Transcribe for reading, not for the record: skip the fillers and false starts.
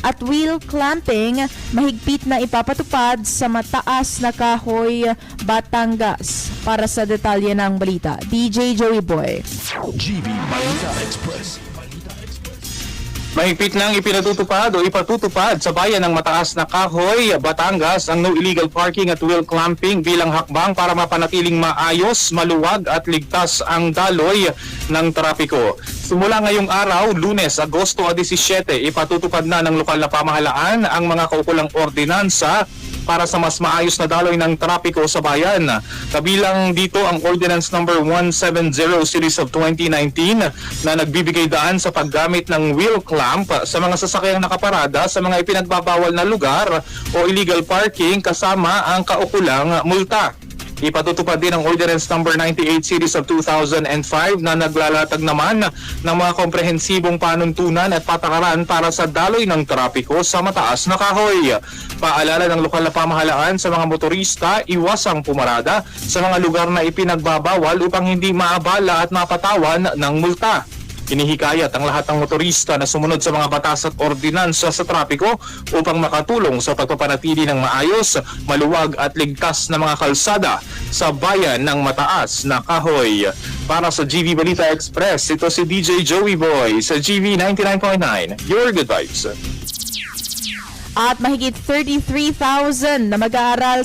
at wheel clamping mahigpit na ipapatupad sa Mataas na Kahoy, Batangas. Para sa detalye ng balita, DJ Joey Boy. GV Balita Express. Mahigpit nang ipinatutupad o ipatutupad sa bayan ng Mataas na Kahoy, Batangas ang no illegal parking at wheel clamping bilang hakbang para mapanatiling maayos, maluwag at ligtas ang daloy ng trapiko. Simula ngayong araw, Lunes, Agosto 17, ipatutupad na ng lokal na pamahalaan ang mga kaukulang ordinansa para sa mas maayos na daloy ng trapiko sa bayan. Kabilang dito ang Ordinance Number 170 Series of 2019 na nagbibigay daan sa paggamit ng wheel clamp sa mga sasakyang nakaparada sa mga ipinagbabawal na lugar o illegal parking kasama ang kaukulang multa. Ipatutupad din ang Ordinance Number 98 Series of 2005 na naglalatag naman ng mga komprehensibong panuntunan at patakaran para sa daloy ng trapiko sa Mataas na Kahoy. Paalala ng lokal na pamahalaan sa mga motorista, iwasang pumarada sa mga lugar na ipinagbabawal upang hindi maabala at mapatawan ng multa. Hinihikayat ang lahat ng motorista na sumunod sa mga batas at ordinansa sa trapiko upang makatulong sa pagpapanatili ng maayos, maluwag at ligtas na mga kalsada sa bayan ng Mataas na Kahoy. Para sa GV Balita Express, ito si DJ Joey Boy sa GV 99.9, Your Good Vibes. At mahigit 33,000 na mag-aaral